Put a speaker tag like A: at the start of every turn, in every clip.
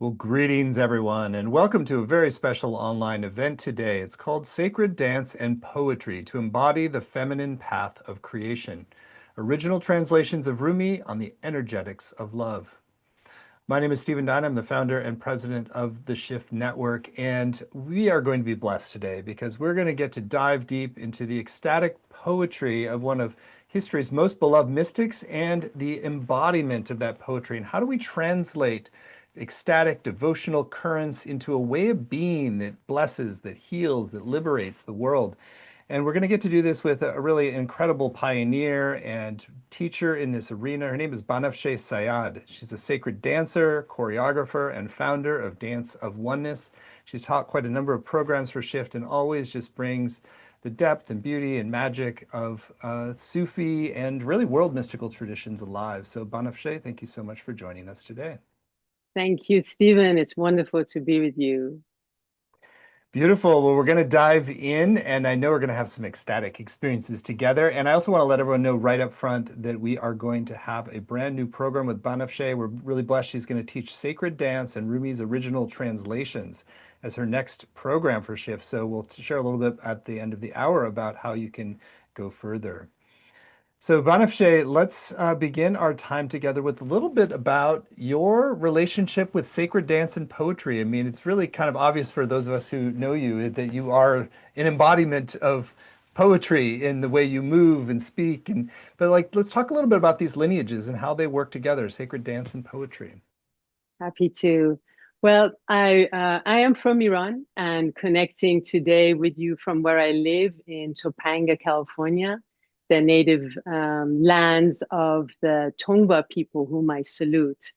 A: Well, greetings everyone, and welcome to a very special online event today. It's called Sacred Dance and Poetry to Embody the Feminine Path of Creation. Original translations of Rumi on the energetics of love. My name is Stephen Dine. I'm the founder and president of the Shift Network, and we are going to be blessed today because we're going to get to dive deep into the ecstatic poetry of one of history's most beloved mystics and the embodiment of that poetry. And how do we translate ecstatic devotional currents into a way of being that blesses, that heals, that liberates the world? And we're going to get to do this with a really incredible pioneer and teacher in this arena. Her name is Banafsheh Sayyad. She's a sacred dancer, choreographer, and founder of Dance of Oneness. She's taught quite a number of programs for Shift and always just brings the depth and beauty and magic of Sufi and really world mystical traditions alive. So Banafsheh, thank you so much for joining us today.
B: Thank you, Stephen. It's wonderful to be with you.
A: Beautiful. Well, we're going to dive in, and I know we're going to have some ecstatic experiences together. And I also want to let everyone know right up front that we are going to have a brand new program with Banafsheh. We're really blessed. She's going to teach sacred dance and Rumi's original translations as her next program for Shift. So we'll share a little bit at the end of the hour about how you can go further. So, Banafsheh, let's begin our time together with a little bit about your relationship with sacred dance and poetry. I mean, it's really kind of obvious for those of us who know you that you are an embodiment of poetry in the way you move and speak. But let's talk a little bit about these lineages and how they work together, sacred dance and poetry.
B: Happy to. Well, I am from Iran and connecting today with you from where I live in Topanga, California, the native lands of the Tongva people whom I salute.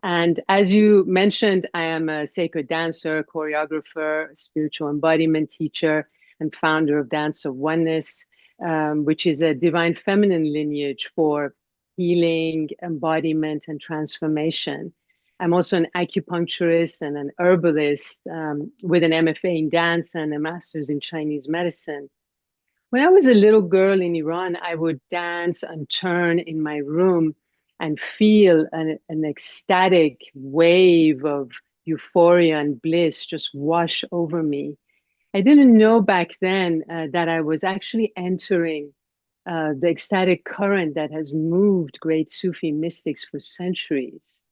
B: And as you mentioned, I am a sacred dancer, choreographer, spiritual embodiment teacher, and founder of Dance of Oneness, which is a divine feminine lineage for healing, embodiment, and transformation. I'm also an acupuncturist and an herbalist with an MFA in dance and a master's in Chinese medicine. When I was a little girl in Iran, I would dance and turn in my room and feel an ecstatic wave of euphoria and bliss just wash over me. I didn't know back then that I was actually entering the ecstatic current that has moved great Sufi mystics for centuries.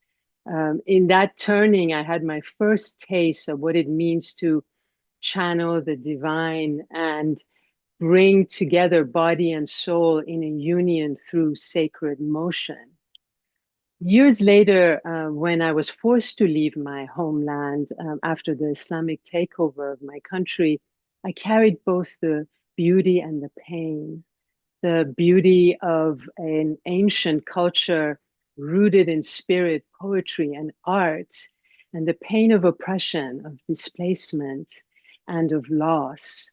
B: In that turning, I had my first taste of what it means to channel the divine and bring together body and soul in a union through sacred motion. Years later, when I was forced to leave my homeland after the Islamic takeover of my country, I carried both the beauty and the pain. The beauty of an ancient culture rooted in spirit, poetry, and art, and the pain of oppression, of displacement, and of loss.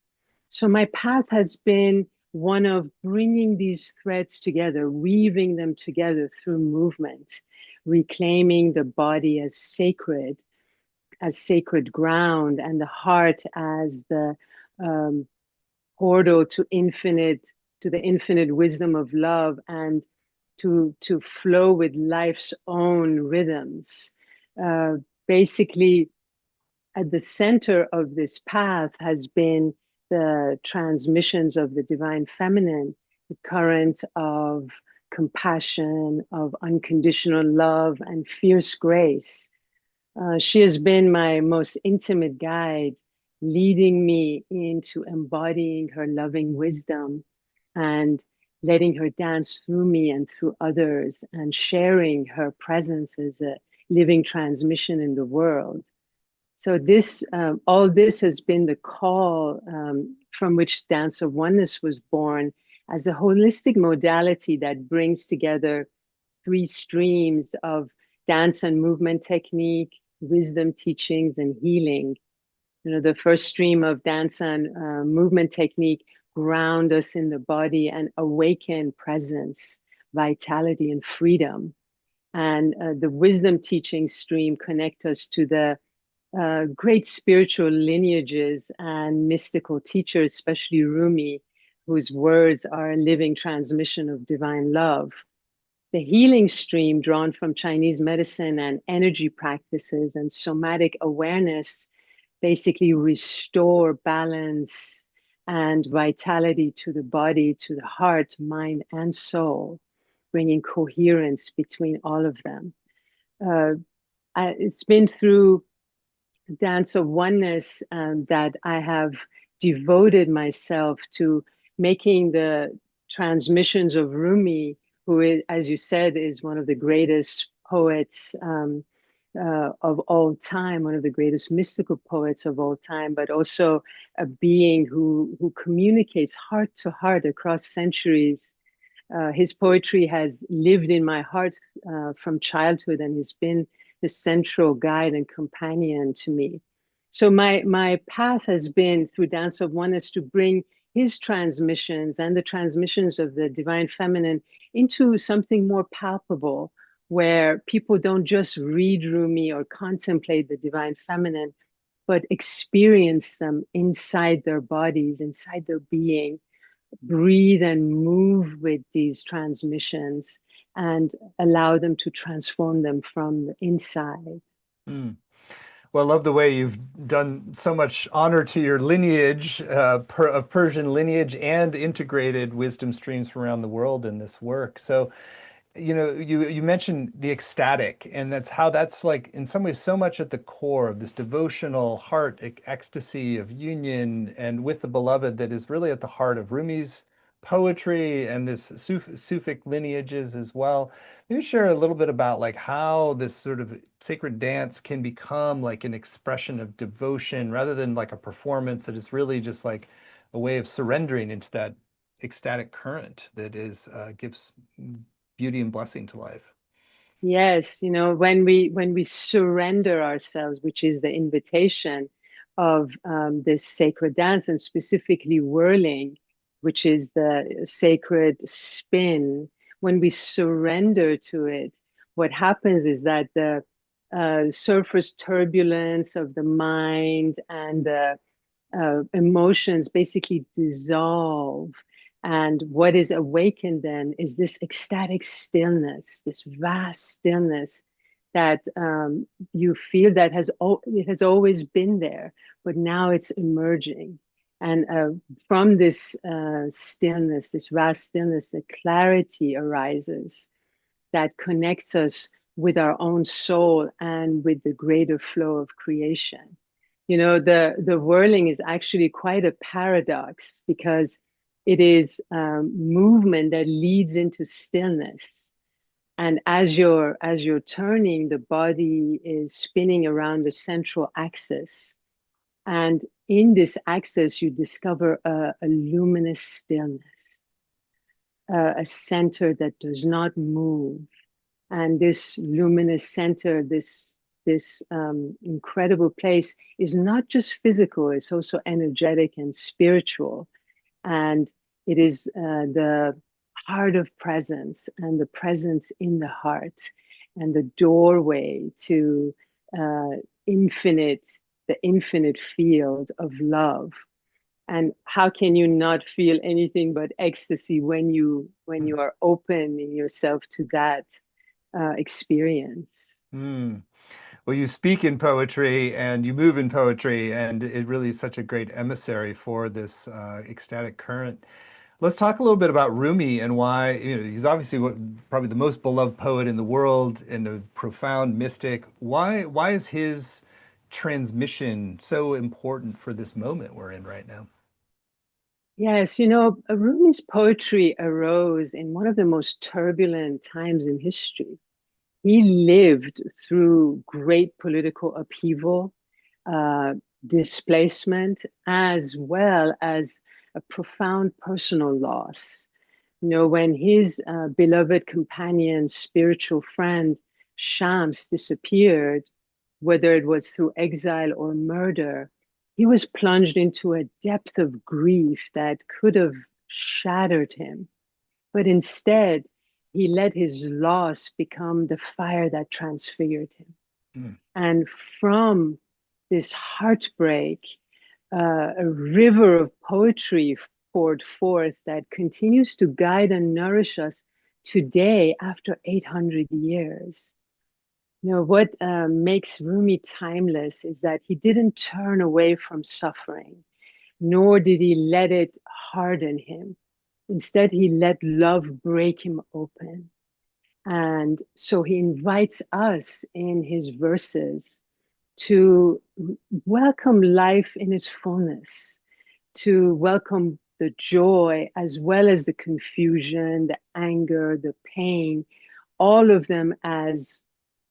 B: So my path has been one of bringing these threads together, weaving them together through movement, reclaiming the body as sacred ground, and the heart as the um, portal to the infinite wisdom of love, and to flow with life's own rhythms. Uh, Basically, at the center of this path has been the transmissions of the divine feminine, the current of compassion, of unconditional love, and fierce grace. She has been my most intimate guide, leading me into embodying her loving wisdom and letting her dance through me and through others, and sharing her presence as a living transmission in the world. So all this has been the call from which Dance of Oneness was born as a holistic modality that brings together three streams of dance and movement technique, wisdom teachings, and healing. You know, the first stream of dance and movement technique ground us in the body and awaken presence, vitality, and freedom. And the wisdom teaching stream connect us to the great spiritual lineages and mystical teachers, especially Rumi, whose words are a living transmission of divine love. the healing stream drawn from Chinese medicine and energy practices and somatic awareness basically restore balance and vitality to the body, to the heart, mind, and soul, bringing coherence between all of them. Uh, it's been through dance of oneness that I have devoted myself to making the transmissions of Rumi, who is, as you said, is one of the greatest poets of all time, one of the greatest mystical poets of all time, but also a being who communicates heart to heart across centuries. His poetry has lived in my heart from childhood and has been the central guide and companion to me. So my path has been through Dance of Oneness to bring his transmissions and the transmissions of the divine feminine into something more palpable, where people don't just read Rumi or contemplate the divine feminine, but experience them inside their bodies, inside their being, breathe and move with these transmissions and allow them to transform them from the inside.
A: Mm. Well, I love the way you've done so much honor to your lineage, of Persian lineage, and integrated wisdom streams from around the world in this work. So, you mentioned the ecstatic, and that's how that's like in some ways so much at the core of this devotional heart ecstasy of union and with the beloved that is really at the heart of Rumi's poetry and this Sufic lineages as well. Maybe share a little bit about like how this sort of sacred dance can become like an expression of devotion rather than like a performance that is really just like a way of surrendering into that ecstatic current that is gives beauty and blessing to life.
B: Yes, when we surrender ourselves, which is the invitation of this sacred dance, and specifically whirling, which is the sacred spin, when we surrender to it, what happens is that the surface turbulence of the mind and the emotions basically dissolve. And what is awakened then is this ecstatic stillness, this vast stillness that you feel that it has always been there, but now it's emerging. And from this stillness, this vast stillness, the clarity arises that connects us with our own soul and with the greater flow of creation. The whirling is actually quite a paradox because it is movement that leads into stillness. And as you're turning, the body is spinning around the central axis. And in this axis, you discover a luminous stillness, a center that does not move. And this luminous center, this incredible place, is not just physical; it's also energetic and spiritual. And it is the heart of presence and the presence in the heart and the doorway to uh, infinite, the infinite field of love. And how can you not feel anything but ecstasy when you are open in yourself to that experience?
A: Mm. Well, you speak in poetry and you move in poetry, and it really is such a great emissary for this ecstatic current. Let's talk a little bit about Rumi and why, he's obviously probably the most beloved poet in the world and a profound mystic. Why is his transmission so important for this moment we're in right now?
B: Yes, Rumi's poetry arose in one of the most turbulent times in history. He lived through great political upheaval, uh, displacement, as well as a profound personal loss. When his beloved companion, spiritual friend, Shams disappeared, whether it was through exile or murder, he was plunged into a depth of grief that could have shattered him. But instead, he let his loss become the fire that transfigured him.
A: Mm.
B: And from this heartbreak, a river of poetry poured forth that continues to guide and nourish us today after 800 years. What makes Rumi timeless is that he didn't turn away from suffering, nor did he let it harden him. Instead, he let love break him open. And so he invites us in his verses to welcome life in its fullness, to welcome the joy as well as the confusion, the anger, the pain, all of them as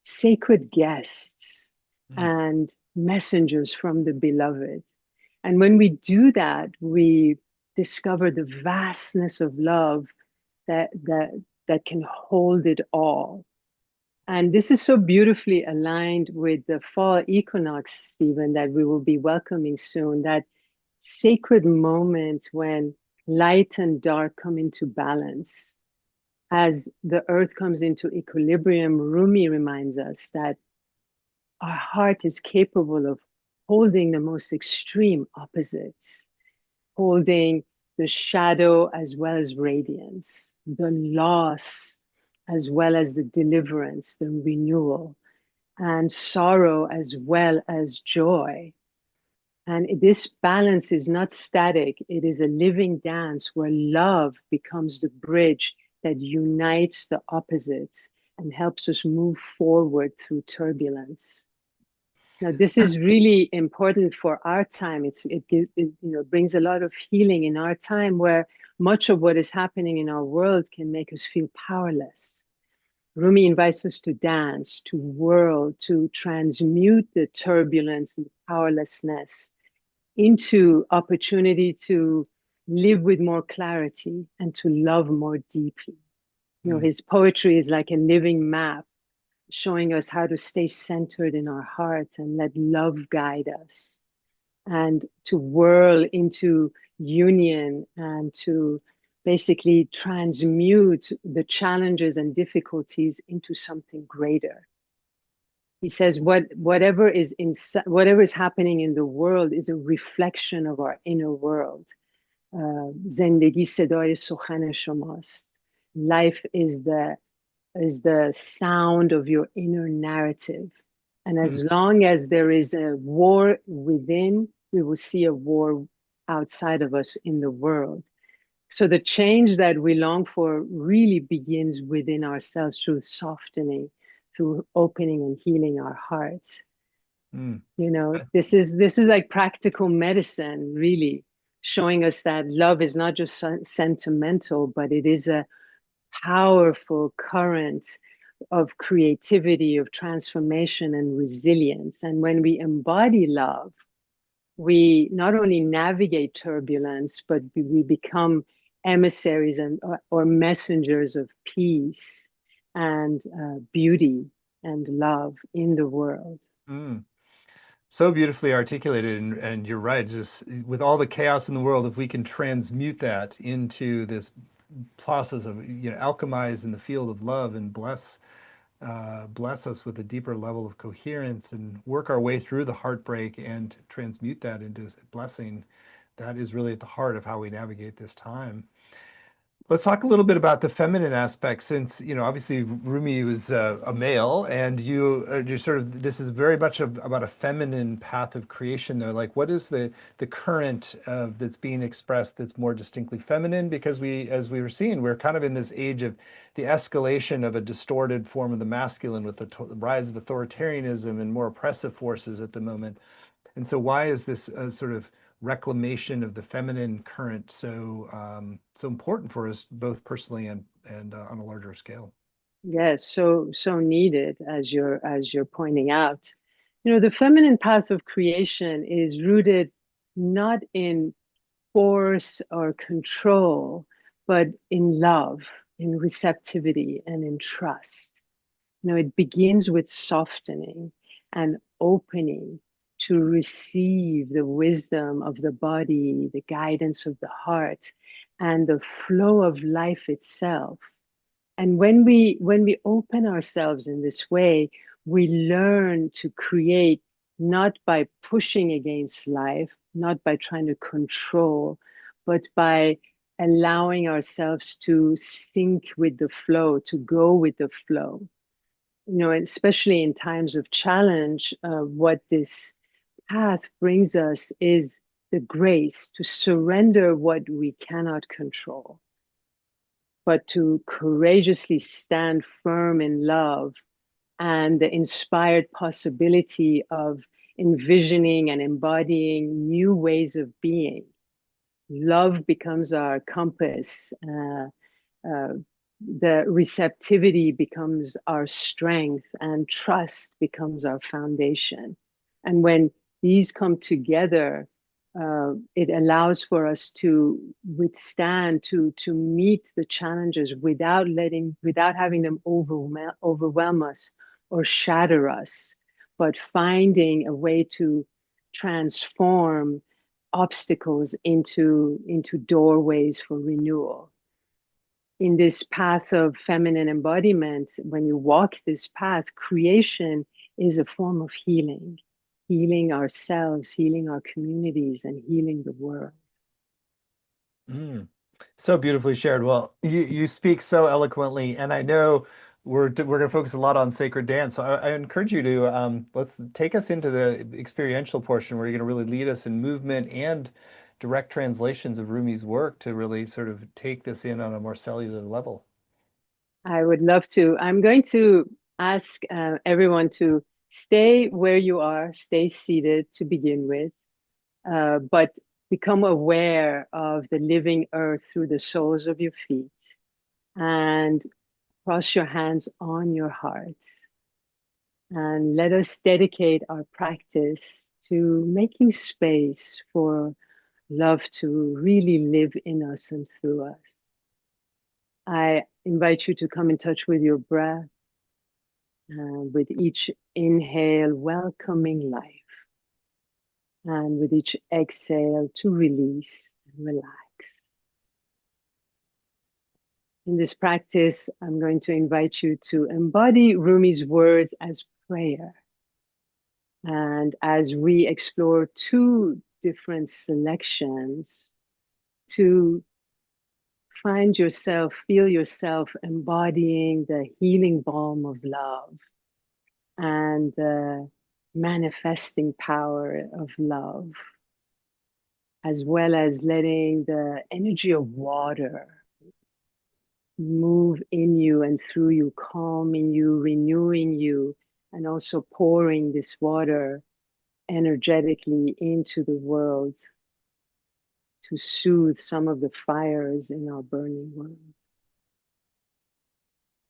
B: sacred guests
A: Mm.
B: and messengers from the beloved. And when we do that, we discover the vastness of love that that can hold it all. And this is so beautifully aligned with the fall equinox, Stephen, that we will be welcoming soon, that sacred moment when light and dark come into balance. As the earth comes into equilibrium, Rumi reminds us that our heart is capable of holding the most extreme opposites, holding the shadow as well as radiance, the loss as well as the deliverance, the renewal, and sorrow as well as joy. And this balance is not static, it is a living dance where love becomes the bridge that unites the opposites and helps us move forward through turbulence. Now, this is really important for our time. It brings a lot of healing in our time where much of what is happening in our world can make us feel powerless. Rumi invites us to dance, to whirl, to transmute the turbulence and powerlessness into opportunity to live with more clarity and to love more deeply.
A: Mm.
B: His poetry is like a living map showing us how to stay centered in our hearts and let love guide us and to whirl into union and to basically transmute the challenges and difficulties into something greater. He says whatever is happening in the world is a reflection of our inner world. زندگی صدای سخن شماست. Life is the sound of your inner narrative. And
A: Mm.
B: as long as there is a war within, we will see a war outside of us in the world. So the change that we long for really begins within ourselves through softening, through opening and healing our hearts.
A: Mm.
B: This is like practical medicine, really, showing us that love is not just sentimental, but it is a powerful current of creativity, of transformation and resilience. And when we embody love, we not only navigate turbulence, but we become emissaries or messengers of peace and beauty and love in the world.
A: Mm. So beautifully articulated, and you're right. Just with all the chaos in the world, if we can transmute that into this process of, alchemize in the field of love and bless us with a deeper level of coherence and work our way through the heartbreak and transmute that into blessing, that is really at the heart of how we navigate this time. Let's talk a little bit about the feminine aspect, since, obviously Rumi was a male, and you're sort of, this is very much about a feminine path of creation, though. Like, what is the current that's being expressed that's more distinctly feminine? Because as we were seeing, we're kind of in this age of the escalation of a distorted form of the masculine with the rise of authoritarianism and more oppressive forces at the moment. And so why is this sort of reclamation of the feminine current so important for us both personally and on a larger scale?
B: Yes, so needed as you're pointing out. The feminine path of creation is rooted not in force or control, but in love, in receptivity, and in trust. It begins with softening and opening to receive the wisdom of the body, the guidance of the heart, and the flow of life itself. And when we open ourselves in this way, we learn to create not by pushing against life, not by trying to control, but by allowing ourselves to sync with the flow, to go with the flow. You know, especially in times of challenge, what this path brings us is the grace to surrender what we cannot control, but to courageously stand firm in love and the inspired possibility of envisioning and embodying new ways of being. Love becomes our compass. The receptivity becomes our strength, and trust becomes our foundation. And when these come together, it allows for us to withstand, to meet the challenges without having them overwhelm us or shatter us, but finding a way to transform obstacles into doorways for renewal. In this path of feminine embodiment, when you walk this path, creation is a form of healing, healing ourselves, healing our communities, and healing the world.
A: So beautifully shared. Well, you speak so eloquently, and I know we're going to focus a lot on sacred dance. So I encourage you to let's take us into the experiential portion where you're going to really lead us in movement and direct translations of Rumi's work to really sort of take this in on a more cellular level.
B: I would love to. I'm going to ask everyone to stay where you are, stay seated to begin with, but become aware of the living earth through the soles of your feet, and cross your hands on your heart. And let us dedicate our practice to making space for love to really live in us and through us. I invite you to come in touch with your breath, with each inhale, welcoming life, and with each exhale, to release and relax. In this practice, I'm going to invite you to embody Rumi's words as prayer. And as we explore two different selections, to find yourself, feel yourself embodying the healing balm of love and the manifesting power of love, as well as letting the energy of water move in you and through you, calming you, renewing you, and also pouring this water energetically into the world to soothe some of the fires in our burning world.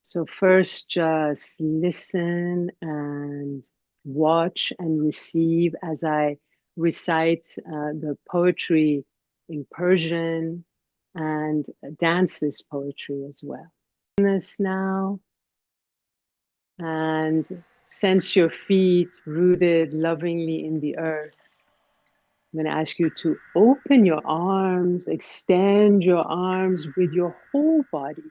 B: So first, just listen and watch and receive as I recite the poetry in Persian and dance this poetry as well. This now, and sense your feet rooted lovingly in the earth. I'm going to ask you to open your arms, extend your arms with your whole body.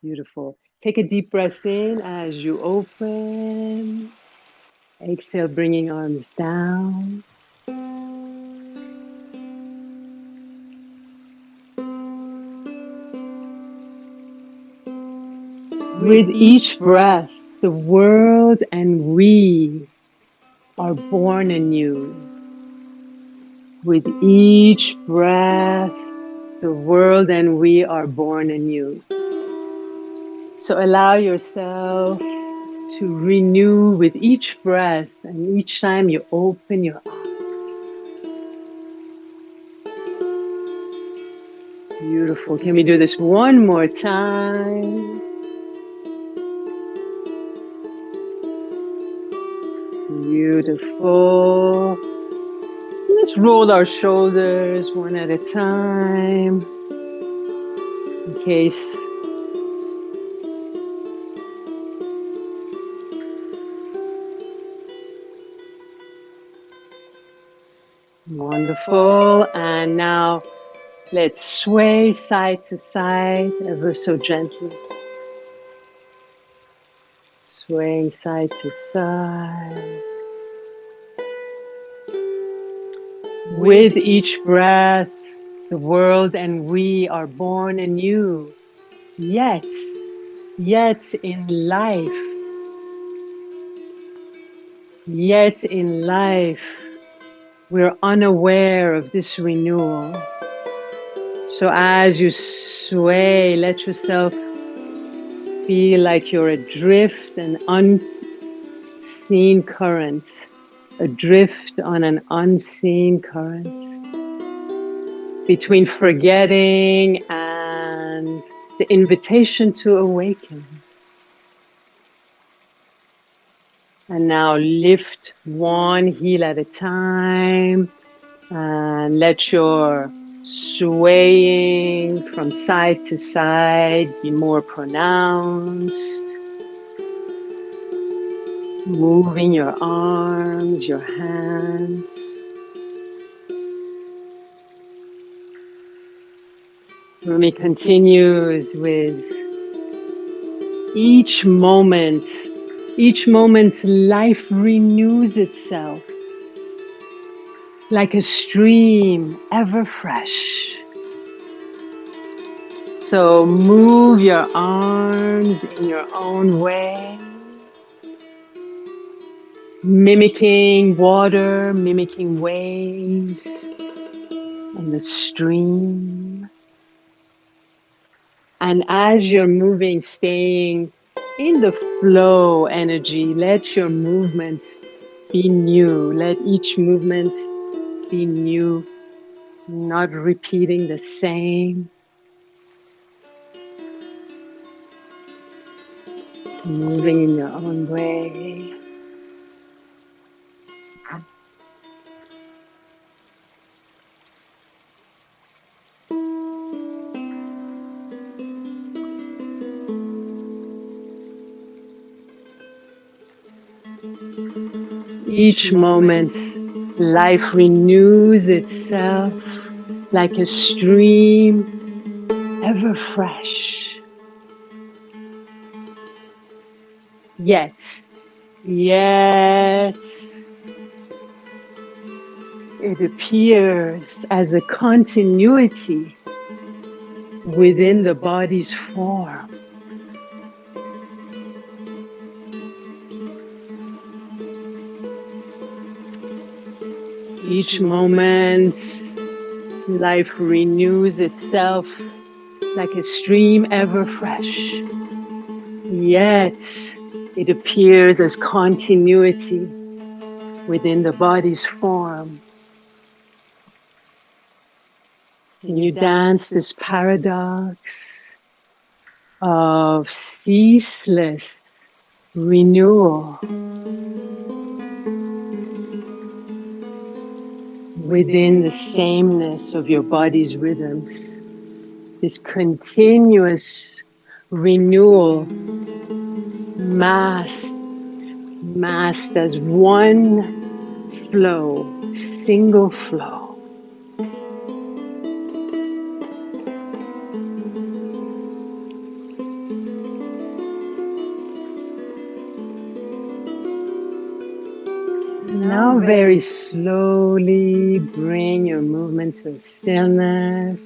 B: Beautiful. Take a deep breath in as you open. Exhale, bringing arms down. With each breath, the world and we are born anew. With each breath, the world and we are born anew. So allow yourself to renew with each breath, and each time you open your eyes. Beautiful. Can we do this one more time? Beautiful. Let's roll our shoulders one at a time, in case. Wonderful. And now let's sway side to side ever so gently. Swaying side to side. With each breath, The world and we are born anew, yet in life, we're unaware of this renewal. So as you sway, let yourself feel like you're adrift, an unseen current, adrift on an unseen current between forgetting and the invitation to awaken. And now lift one heel at a time and let your swaying from side to side be more pronounced. Moving your arms, your hands. Rumi continues with each moment's life renews itself like a stream ever fresh. So move your arms in your own way, mimicking water, mimicking waves and the stream. And as you're moving, staying in the flow energy, let your movements be new. Let each movement be new, not repeating the same. Moving in your own way. Each moment, life renews itself like a stream ever fresh. Yet, it appears as a continuity within the body's form. Each moment, life renews itself like a stream ever fresh. Yet, it appears as continuity within the body's form. Can you dance this paradox of ceaseless renewal within the sameness of your body's rhythms? This continuous renewal massed as one flow, single flow. Now very slowly bring your movement to a stillness.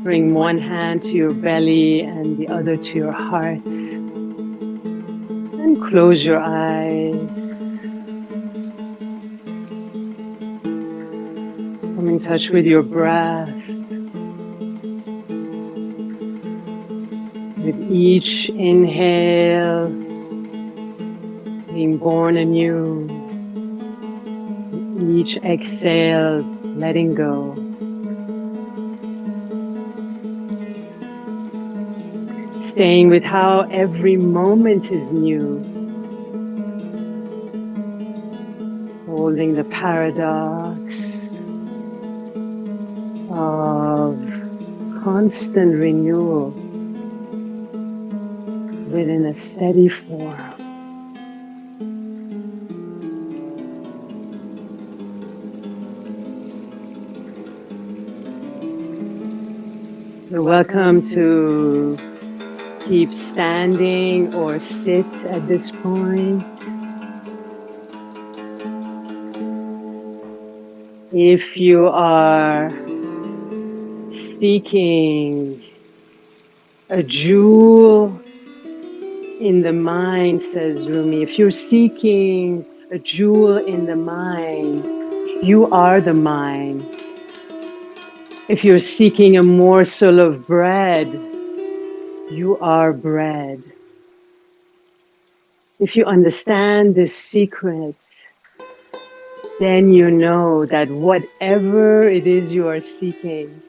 B: Bring one hand to your belly and the other to your heart. And close your eyes. Come in touch with your breath. With each inhale, being born anew. Each exhale, letting go. Staying with how every moment is new. Holding the paradox of constant renewal within a steady form. You're welcome to keep standing or sit at this point. If you are seeking a jewel in the mind, says Rumi, if you're seeking a jewel in the mine, you are the mine. If you're seeking a morsel of bread, you are bread. If you understand this secret, then you know that whatever it is you are seeking,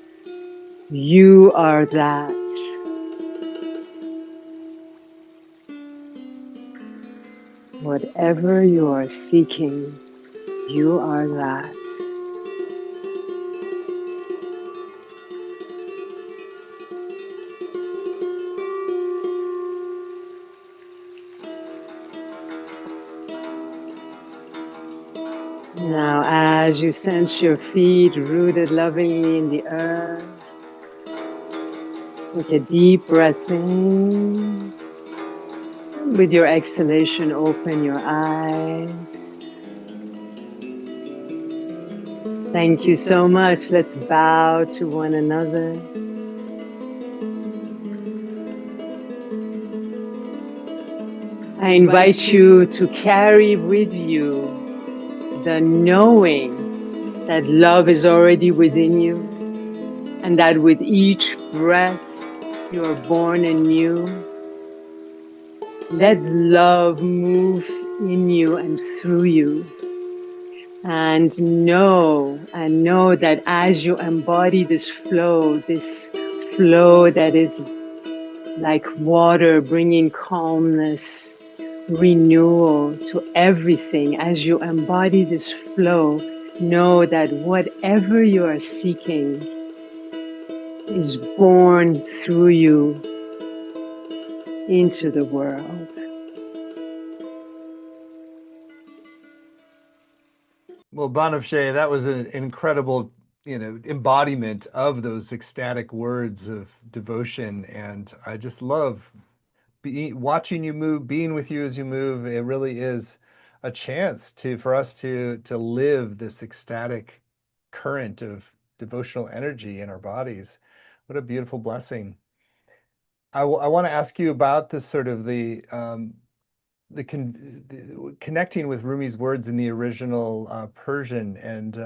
B: you are that. Whatever you are seeking, you are that. Now, as you sense your feet rooted lovingly in the earth, take a deep breath in. With your exhalation, open your eyes. Thank you so much. Let's bow to one another. I invite you to carry with you the knowing that love is already within you, and that with each breath you are born anew. Let love move in you and through you. And know that as you embody this flow that is like water, bringing calmness, renewal to everything, as you embody this flow, know that whatever you are seeking is born through you into the world.
A: Well, Banafsheh, that was an incredible, embodiment of those ecstatic words of devotion, and I just love watching you move, being with you as you move. It really is a chance for us to live this ecstatic current of devotional energy in our bodies. What a beautiful blessing. I want to ask you about this sort of the connecting with Rumi's words in the original Persian, and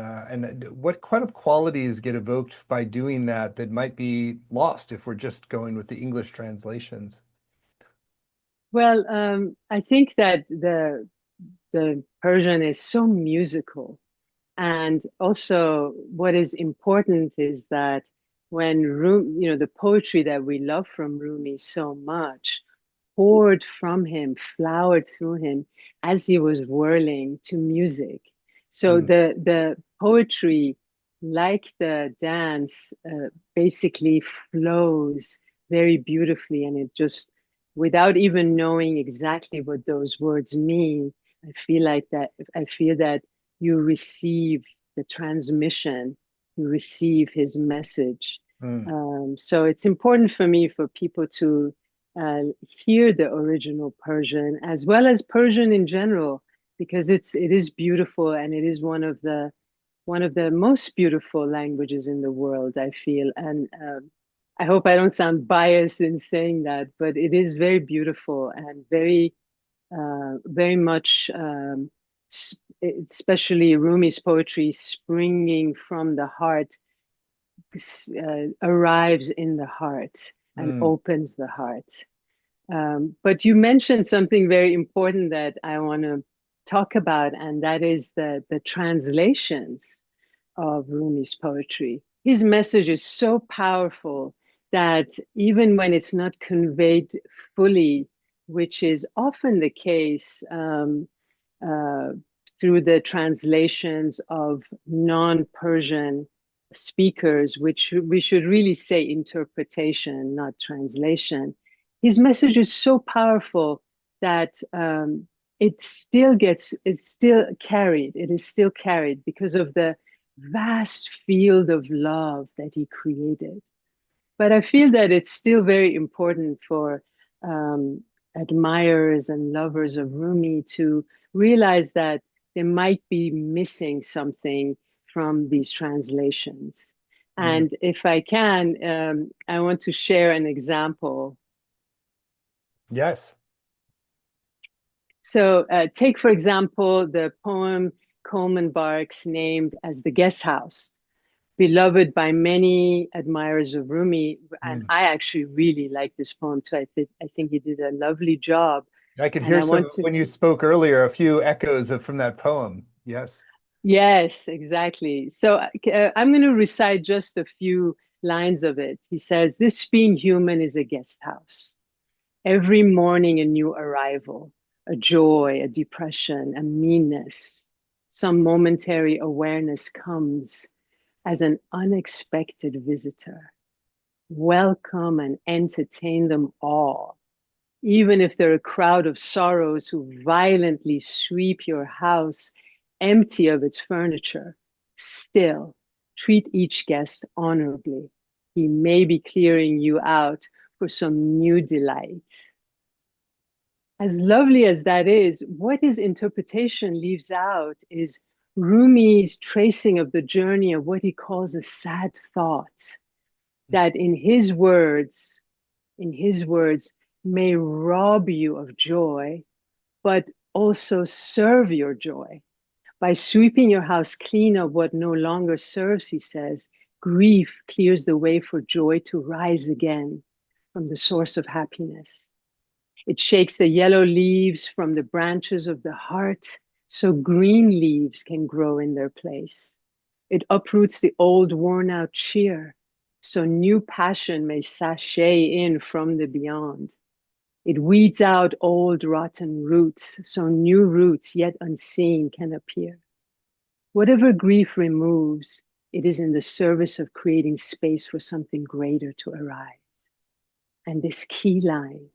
A: what kind of qualities get evoked by doing that that might be lost if we're just going with the English translations.
B: Well, I think that the Persian is so musical. And also, what is important is that when Rumi, the poetry that we love from Rumi so much, poured from him, flowered through him as he was whirling to music. So
A: Mm,
B: the poetry, like the dance, basically flows very beautifully, and it just, without even knowing exactly what those words mean, I feel that you receive the transmission, you receive his message.
A: mm,
B: So it's important for me for people to uh, hear the original Persian as well as Persian in general, because it is beautiful, and it is one of the most beautiful languages in the world, I feel. And I hope I don't sound biased in saying that, but it is very beautiful and very much, especially Rumi's poetry, springing from the heart, arrives in the heart and
A: mm.
B: opens the heart. But you mentioned something very important that I want to talk about, and that is the translations of Rumi's poetry. His message is so powerful that even when it's not conveyed fully, which is often the case, uh, through the translations of non-Persian speakers, which we should really say interpretation, not translation. His message is so powerful that it's still carried. It is still carried because of the vast field of love that he created. But I feel that it's still very important for um, admirers and lovers of Rumi to realize that they might be missing something from these translations. And if I can, I want to share an example.
A: Yes.
B: So take, for example, the poem Coleman Barks named as The Guest House, beloved by many admirers of Rumi. And
A: Mm.
B: I actually really like this poem too. I think he did a lovely job.
A: I could
B: And
A: hear
B: I
A: some,
B: want to,
A: when you spoke earlier, a few echoes from that poem. Yes.
B: yes, exactly. So I'm going to recite just a few lines of it. He says, "This being human is a guest house. Every morning, a new arrival, a joy, a depression, a meanness. Some momentary awareness comes as an unexpected visitor. Welcome and entertain them all. Even if they're a crowd of sorrows who violently sweep your house empty of its furniture, still treat each guest honorably. He may be clearing you out for some new delight." As lovely as that is, what his interpretation leaves out is Rumi's tracing of the journey of what he calls a sad thought that in his words, may rob you of joy, but also serve your joy. By sweeping your house clean of what no longer serves, he says, grief clears the way for joy to rise again from the source of happiness. It shakes the yellow leaves from the branches of the heart so green leaves can grow in their place. It uproots the old worn out cheer so new passion may sashay in from the beyond. It weeds out old rotten roots so new roots yet unseen can appear. Whatever grief removes, it is in the service of creating space for something greater to arise. And this key line,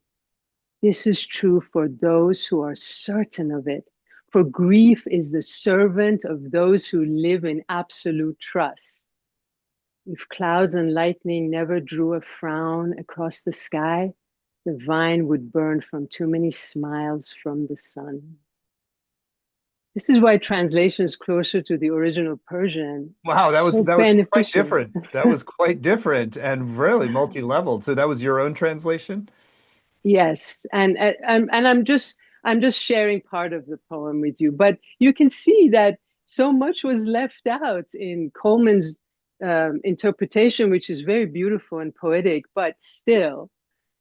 B: this is true for those who are certain of it, for grief is the servant of those who live in absolute trust. If clouds and lightning never drew a frown across the sky, the vine would burn from too many smiles from the sun. This is why translation is closer to the original Persian,
A: Wow,
B: so
A: that was quite
B: beneficial.
A: different. That was quite different and really multi-leveled. So that was your own translation?
B: Yes, and I'm just sharing part of the poem with you, but you can see that so much was left out in Coleman's interpretation, which is very beautiful and poetic, but still,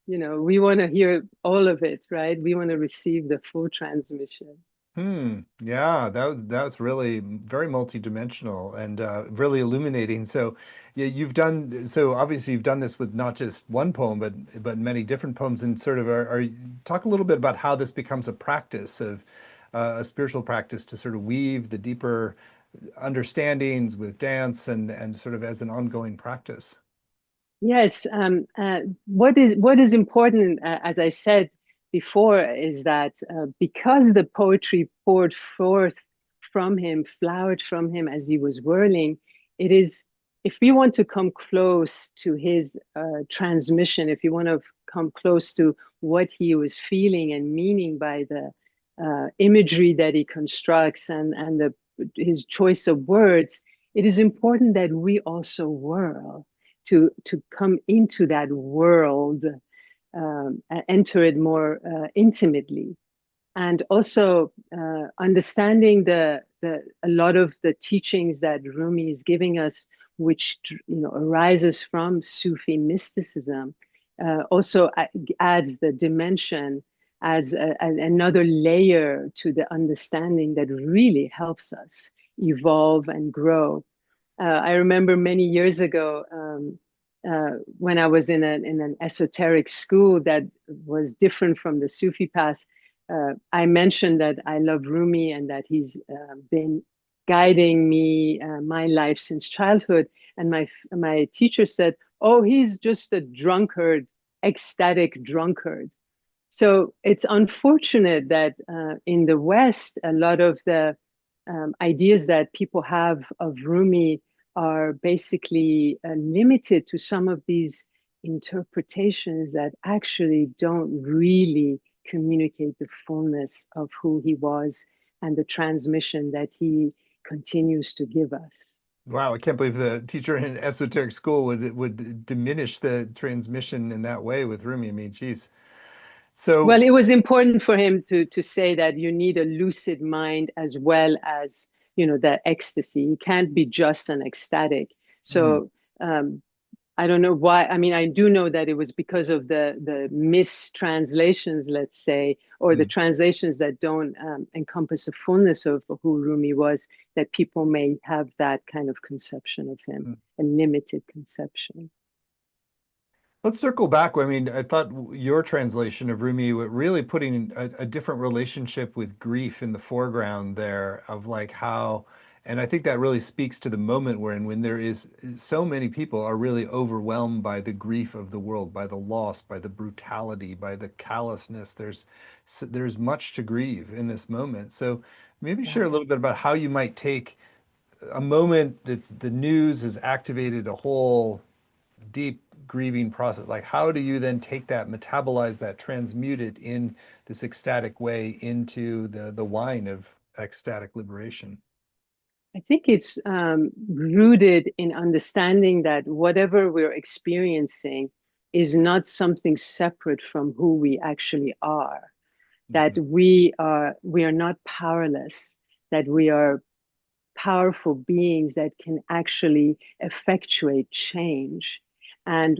B: we want to hear all of it, right? We want to receive the full transmission.
A: Hmm. Yeah, that's really very multidimensional and really illuminating. So, yeah, so obviously you've done this with not just one poem, but many different poems. And sort of talk a little bit about how this becomes a practice of a spiritual practice to sort of weave the deeper understandings with dance and sort of as an ongoing practice.
B: Yes, what is important, as I said before, is that because the poetry poured forth from him, flowered from him as he was whirling, it is if we want to come close to his transmission, if you want to come close to what he was feeling and meaning by the imagery that he constructs and his choice of words, it is important that we also whirl to come into that world, enter it more intimately, and also understanding the a lot of the teachings that Rumi is giving us, which arises from Sufi mysticism, also adds the dimension, adds another layer to the understanding that really helps us evolve and grow. I remember many years ago when I was in an esoteric school that was different from the Sufi path. I mentioned that I love Rumi and that he's been guiding me my life since childhood. And my teacher said, "Oh, he's just a drunkard, ecstatic drunkard." So it's unfortunate that in the West, a lot of the ideas that people have of Rumi are basically limited to some of these interpretations that actually don't really communicate the fullness of who he was and the transmission that he continues to give us.
A: Wow, I can't believe the teacher in an esoteric school would diminish the transmission in that way with Rumi. I mean, geez.
B: Well,
A: So,
B: it was important for him to say that you need a lucid mind as well as, the ecstasy. You can't be just an ecstatic.
A: mm,
B: So um, I don't know why. I mean, I do know that it was because of the mistranslations, let's say, or the
A: mm,
B: translations that don't encompass the fullness of who Rumi was, that people may have that kind of conception of him,
A: mm.
B: a limited conception.
A: Let's circle back. I mean, I thought your translation of Rumi really putting a different relationship with grief in the foreground there of like how, and I think that really speaks to the moment we're in when there is so many people are really overwhelmed by the grief of the world, by the loss, by the brutality, by the callousness. There's much to grieve in this moment. So maybe share a
B: Yeah.
A: little bit about how you might take a moment that's the news has activated a whole deep grieving process. Like, how do you then take that, metabolize that, transmute it in this ecstatic way into the wine of ecstatic liberation?
B: I think it's rooted in understanding that whatever we're experiencing is not something separate from who we actually are. That
A: Mhm.
B: we are not powerless. That we are powerful beings that can actually effectuate change. And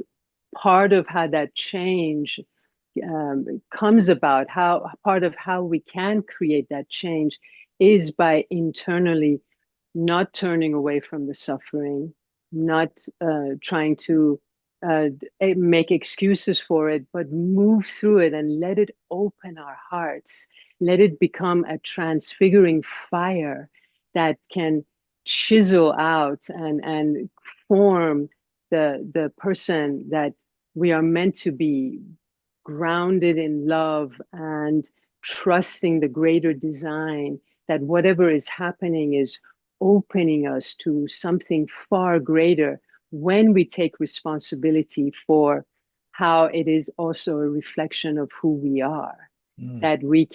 B: part of how that change comes about, how part of how we can create that change is by internally not turning away from the suffering, not trying to make excuses for it, but move through it and let it open our hearts. Let it become a transfiguring fire that can chisel out and form the person that we are meant to be, grounded in love and trusting the greater design, that whatever is happening is opening us to something far greater when we take responsibility for how it is also a reflection of who we are,
A: Mm,
B: that we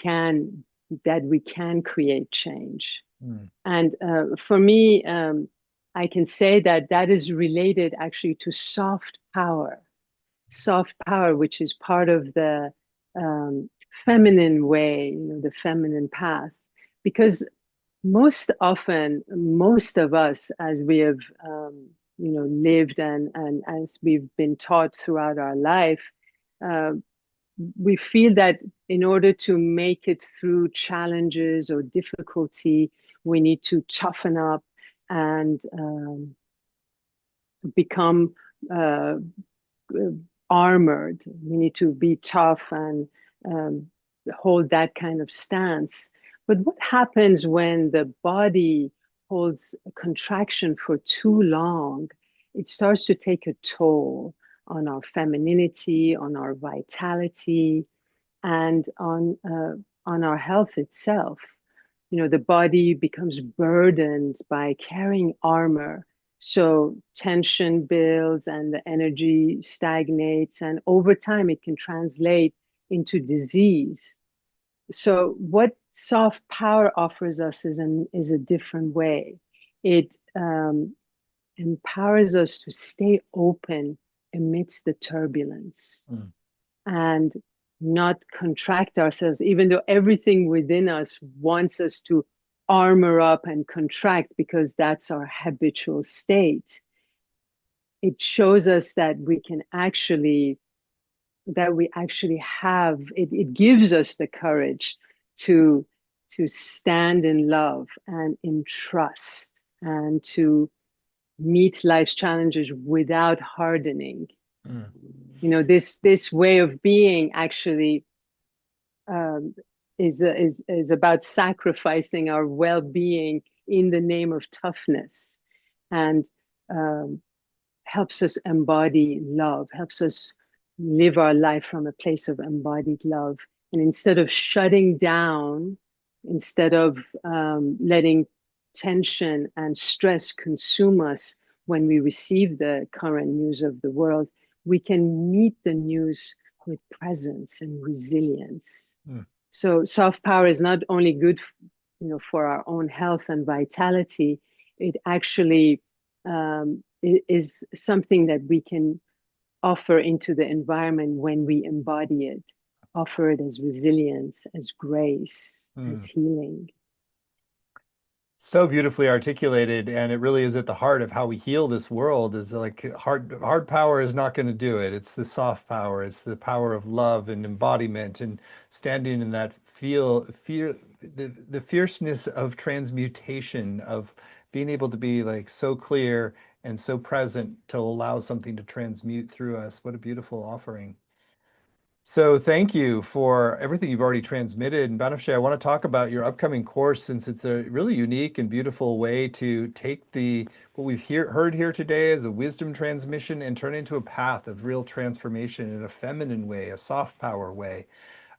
B: can create change.
A: mm,
B: And for me, I can say that that is related actually to soft power, which is part of the feminine way, the feminine path. Because most often, most of us, as we have, lived and as we've been taught throughout our life, uh, we feel that in order to make it through challenges or difficulty, we need to toughen up and become uh, armored. We need to be tough and um, hold that kind of stance. But what happens when the body holds a contraction for too long? It starts to take a toll on our femininity, on our vitality, and on our health itself. The body becomes burdened by carrying armor. So tension builds and the energy stagnates, and over time it can translate into disease. So what soft power offers us is a different way. It empowers us to stay open amidst the turbulence
A: mm,
B: and not contract ourselves, even though everything within us wants us to armor up and contract because that's our habitual state. It shows us that we actually have it gives us the courage to stand in love and in trust and to meet life's challenges without hardening.
A: mm.
B: This way of being actually um, is about sacrificing our well-being in the name of toughness, and um, helps us embody love, helps us live our life from a place of embodied love. And instead of shutting down, instead of letting tension and stress consume us when we receive the current news of the world, we can meet the news with presence and resilience.
A: Mm.
B: So soft power is not only good, for our own health and vitality. It actually is something that we can offer into the environment when we embody it, offer it as resilience, as grace, as
A: Mm.
B: healing.
A: So beautifully articulated, and it really is at the heart of how we heal this world. Is like hard power is not going to do it. It's the soft power. It's the power of love and embodiment and standing in that the fierceness of transmutation, of being able to be like so clear and so present to allow something to transmute through us. What a beautiful offering. So thank you for everything you've already transmitted. And Banafsheh, I want to talk about your upcoming course since it's a really unique and beautiful way to take the what we've heard here today as a wisdom transmission and turn it into a path of real transformation in a feminine way, a soft power way,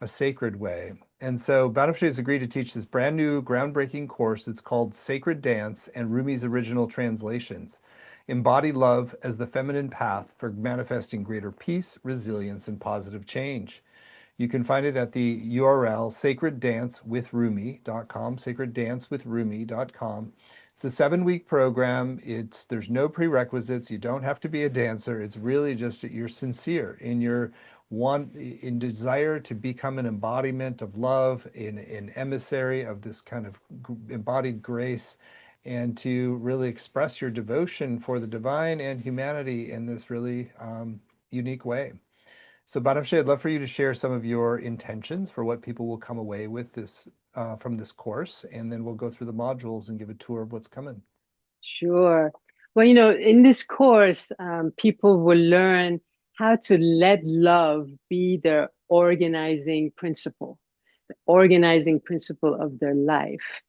A: a sacred way. And so Banafsheh has agreed to teach this brand new groundbreaking course. It's called Sacred Dance and Rumi's Original Translations. Embody love as the feminine path for manifesting greater peace, resilience, and positive change. You can find it at the URL sacreddancewithrumi.com, sacreddancewithrumi.com. It's a 7-week program. There's no prerequisites. You don't have to be a dancer. It's really just that you're sincere in your in desire to become an embodiment of love, in an emissary of this kind of embodied grace, and to really express your devotion for the divine and humanity in this really unique way. So, Banafsheh, I'd love for you to share some of your intentions for what people will come away with this from this course, and then we'll go through the modules and give a tour of what's coming.
B: Sure. Well, in this course, people will learn how to let love be their organizing principle of their life.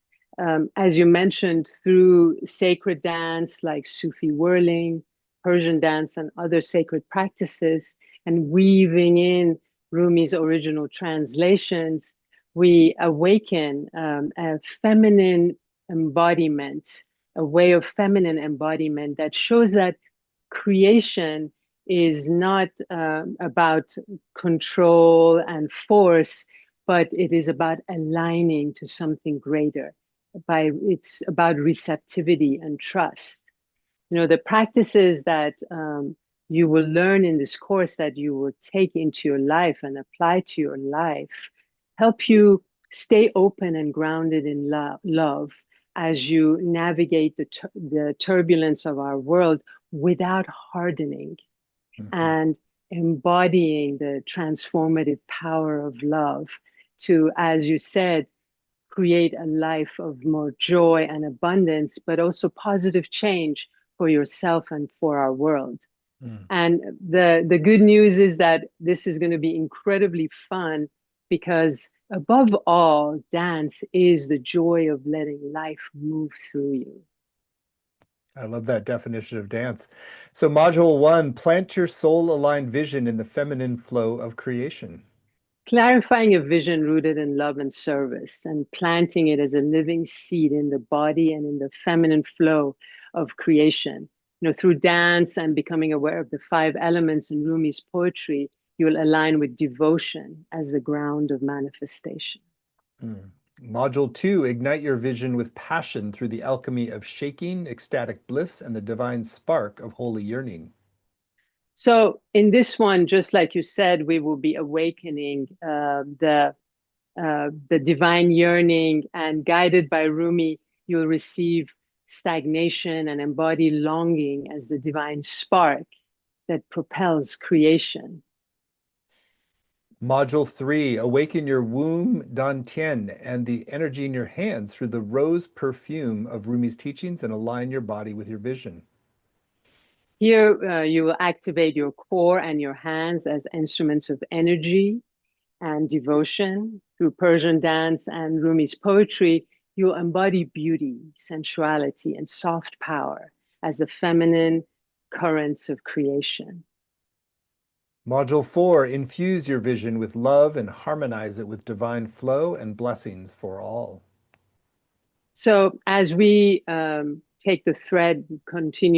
B: As you mentioned, through sacred dance like Sufi whirling, Persian dance, and other sacred practices, and weaving in Rumi's original translations, we awaken a feminine embodiment, a way of feminine embodiment that shows that creation is not about control and force, but it is about aligning to something greater. It's about receptivity and trust. The practices that you will learn in this course that you will take into your life and apply to your life help you stay open and grounded in love as you navigate the turbulence of our world without hardening
A: Mhm.
B: and embodying the transformative power of love to, as you said, create a life of more joy and abundance, but also positive change for yourself and for our world.
A: Mm.
B: And the good news is that this is going to be incredibly fun because above all, dance is the joy of letting life move through you.
A: I love that definition of dance. So, Module 1, plant your soul aligned vision in the feminine flow of creation.
B: Clarifying a vision rooted in love and service and planting it as a living seed in the body and in the feminine flow of creation. Through dance and becoming aware of the 5 elements in Rumi's poetry, you'll align with devotion as the ground of manifestation.
A: Mm. Module 2, ignite your vision with passion through the alchemy of shaking, ecstatic bliss, and the divine spark of holy yearning.
B: So, in this one, just like you said, we will be awakening the divine yearning, and guided by Rumi, you'll receive stagnation and embody longing as the divine spark that propels creation.
A: Module 3, awaken your womb dantian and the energy in your hands through the rose perfume of Rumi's teachings and align your body with your vision.
B: Here, you will activate your core and your hands as instruments of energy and devotion. Through Persian dance and Rumi's poetry, you'll embody beauty, sensuality, and soft power as the feminine currents of creation.
A: Module 4, infuse your vision with love and harmonize it with divine flow and blessings for all.
B: So, as we continue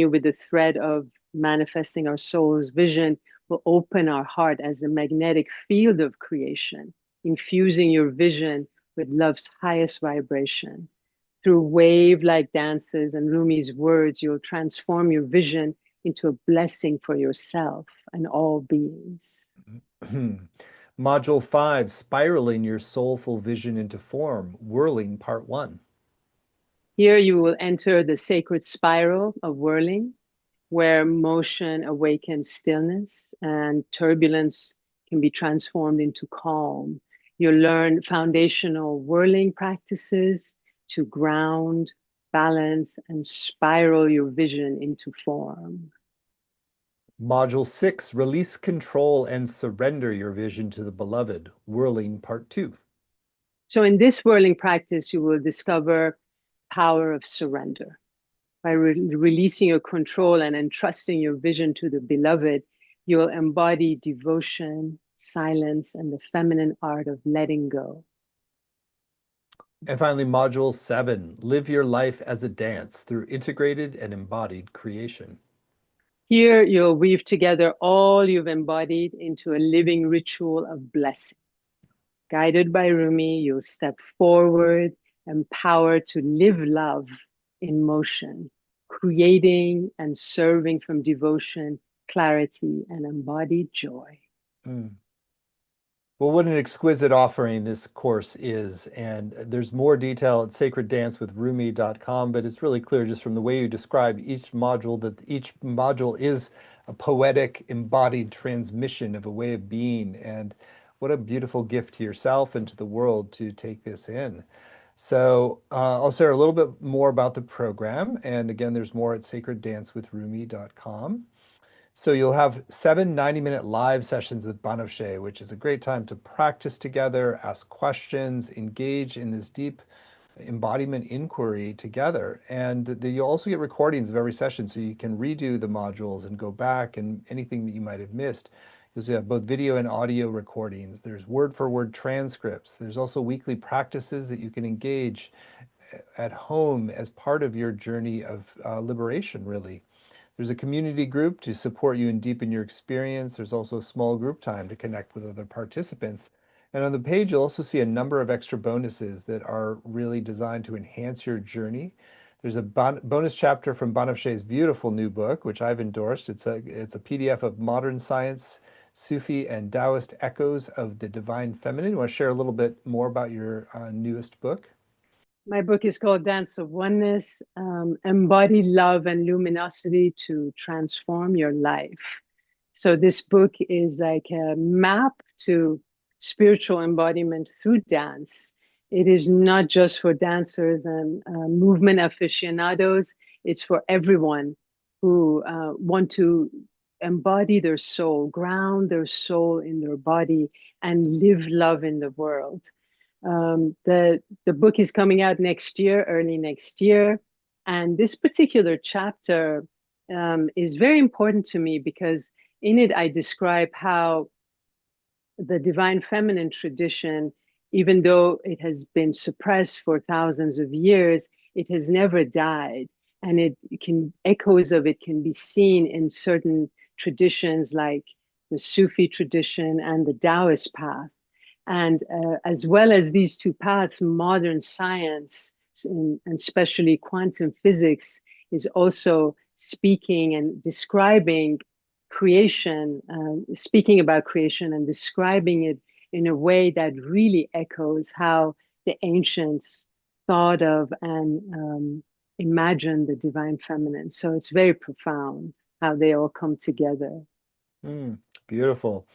B: with the thread of manifesting our soul's vision, we'll open our heart as the magnetic field of creation, infusing your vision with love's highest vibration. Through wave-like dances and Rumi's words, you'll transform your vision into a blessing for yourself and all beings.
A: Module 5, spiraling your soulful vision into form, whirling part 1.
B: Here you will enter the sacred spiral of whirling, where motion awakens stillness and turbulence can be transformed into calm. You'll learn foundational whirling practices to ground, balance, and spiral your vision into form.
A: Module 6, release control and surrender your vision to the beloved, whirling part 2.
B: So in this whirling practice, you will discover power of surrender. By releasing your control and entrusting your vision to the beloved, you'll embody devotion, silence, and the feminine art of letting go.
A: And finally, Module 7, live your life as a dance through integrated and embodied creation.
B: Here, you'll weave together all you've embodied into a living ritual of blessing. Guided by Rumi, you'll step forward, empowered to live love in motion, creating and serving from devotion, clarity, and embodied joy.
A: Mm. Well, what an exquisite offering this course is. And there's more detail at sacreddancewithrumi.com, but it's really clear just from the way you describe each module that each module is a poetic, embodied transmission of a way of being. And what a beautiful gift to yourself and to the world to take this in. So I'll share a little bit more about the program. And again, there's more at sacreddancewithrumi.com. So you'll have 7 90-minute live sessions with Banafsheh, which is a great time to practice together, ask questions, engage in this deep embodiment inquiry together. And you'll also get recordings of every session so you can redo the modules and go back and anything that you might have missed. You'll have both video and audio recordings. There's word-for-word transcripts. There's also weekly practices that you can engage at home as part of your journey of liberation, really. There's a community group to support you and deepen your experience. There's also a small group time to connect with other participants. And on the page, you'll also see a number of extra bonuses that are really designed to enhance your journey. There's a bonus chapter from Banafsheh's beautiful new book, which I've endorsed. It's a PDF of modern science, Sufi, and Taoist echoes of the divine feminine. You want to share a little bit more about your newest book?
B: My book is called Dance of Oneness, Embody Love and Luminosity to Transform Your Life. So this book is like a map to spiritual embodiment through dance. It is not just for dancers and movement aficionados. It's for everyone who want to embody their soul, ground their soul in their body, and live love in the world. The book is coming out next year, early next year, and this particular chapter is very important to me because in it I describe how the divine feminine tradition, even though it has been suppressed for thousands of years, it has never died, and it can echoes of it can be seen in certain traditions like the Sufi tradition and the Taoist path. And as well as these two paths, modern science, and especially quantum physics, is also speaking and describing creation, speaking about creation and describing it in a way that really echoes how the ancients thought of and imagined the divine feminine. So it's very profound how they all come together.
A: Beautiful.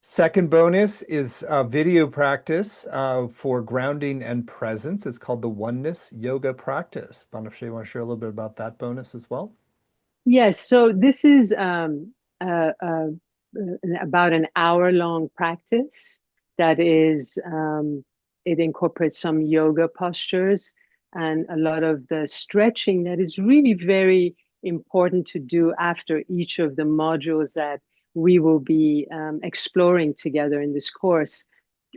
A: Second bonus is video practice for grounding and presence. It's called the Oneness Yoga Practice. Banafsheh, you want to share a little bit about that bonus as well?
B: Yes, so this is about an hour-long practice that is, it incorporates some yoga postures and a lot of the stretching that is really very important to do after each of the modules that we will be exploring together in this course.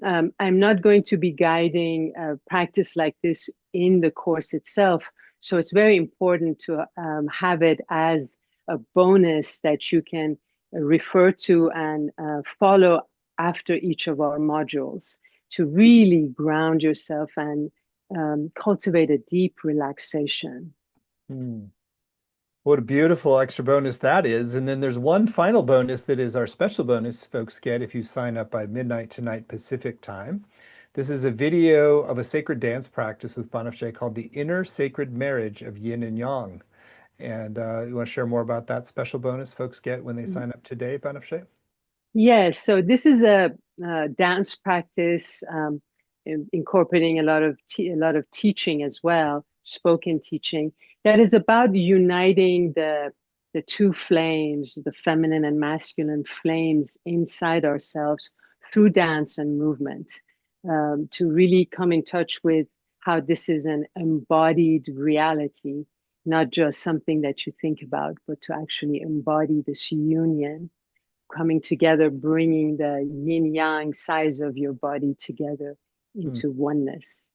B: I'm not going to be guiding a practice like this in the course itself, so it's very important to have it as a bonus that you can refer to and follow after each of our modules to really ground yourself and cultivate a deep relaxation.
A: Hmm. What a beautiful extra bonus that is. And then there's one final bonus that is our special bonus folks get if you sign up by midnight tonight Pacific time. This is a video of a sacred dance practice with Banafsheh called the Inner Sacred Marriage of Yin and Yang. And you want to share more about that special bonus folks get when they sign up today, Banafsheh?
B: Yes, so this is a dance practice incorporating a lot of teaching as well, spoken teaching that is about uniting the two flames, the feminine and masculine flames inside ourselves through dance and movement, to really come in touch with how this is an embodied reality, not just something that you think about, but to actually embody this union coming together, bringing the yin yang sides of your body together
A: Hmm.
B: into oneness.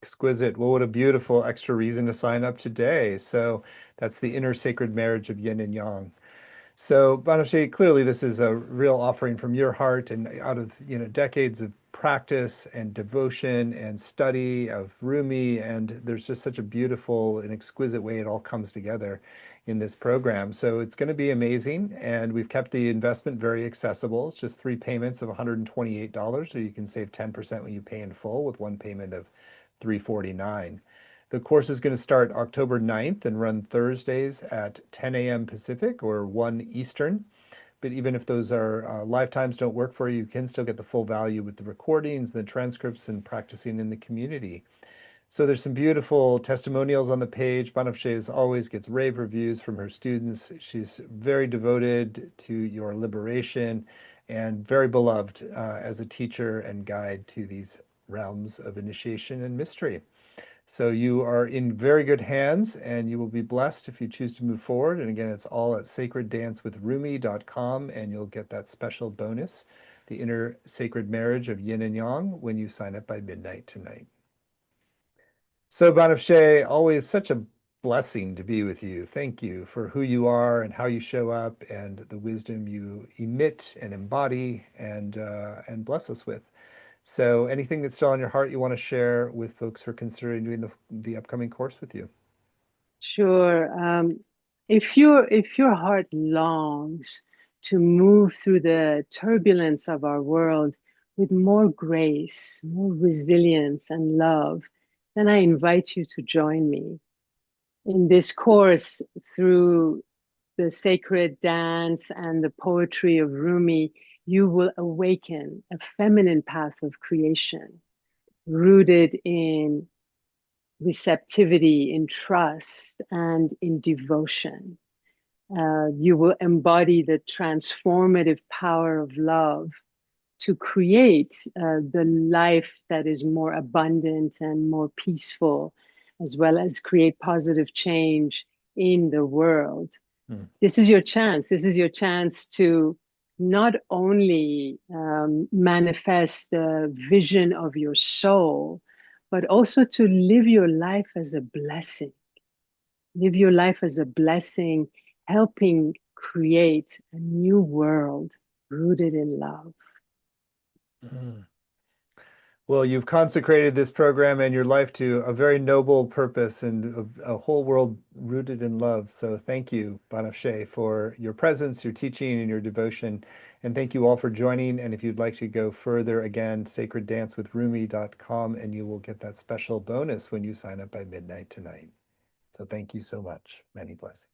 A: Exquisite. Well, what a beautiful extra reason to sign up today. So that's the Inner Sacred Marriage of Yin and Yang. So, Banafsheh, clearly this is a real offering from your heart and out of, decades of practice and devotion and study of Rumi. And there's just such a beautiful and exquisite way it all comes together in this program. So it's going to be amazing. And we've kept the investment very accessible. It's just three payments of $128, so you can save 10% when you pay in full with one payment of $349. The course is going to start October 9th and run Thursdays at 10 a.m. Pacific or 1 Eastern. But even if those are lifetimes don't work for you, you can still get the full value with the recordings, the transcripts, and practicing in the community. So there's some beautiful testimonials on the page. Banafsheh always gets rave reviews from her students. She's very devoted to your liberation and very beloved as a teacher and guide to these realms of initiation and mystery. So you are in very good hands and you will be blessed if you choose to move forward. And again, it's all at sacreddancewithrumi.com and you'll get that special bonus, the Inner Sacred Marriage of Yin and Yang, when you sign up by midnight tonight. So Banafsheh, always such a blessing to be with you. Thank you for who you are and how you show up and the wisdom you emit and embody and bless us with. So anything that's still on your heart you want to share with folks who are considering doing the upcoming course with you?
B: Sure. If your heart longs to move through the turbulence of our world with more grace, more resilience, and love, then I invite you to join me in this course through the sacred dance and the poetry of Rumi. You will awaken a feminine path of creation rooted in receptivity, in trust, and in devotion. You will embody the transformative power of love to create the life that is more abundant and more peaceful, as well as create positive change in the world.
A: Hmm.
B: This is your chance. This is your chance to not only manifest the vision of your soul, but also to live your life as a blessing. Live your life as a blessing, helping create a new world rooted in love.
A: Mm. Well, you've consecrated this program and your life to a very noble purpose and a whole world rooted in love. So thank you, Banafsheh, for your presence, your teaching, and your devotion. And thank you all for joining. And if you'd like to go further, again, sacreddancewithrumi.com, and you will get that special bonus when you sign up by midnight tonight. So thank you so much. Many blessings.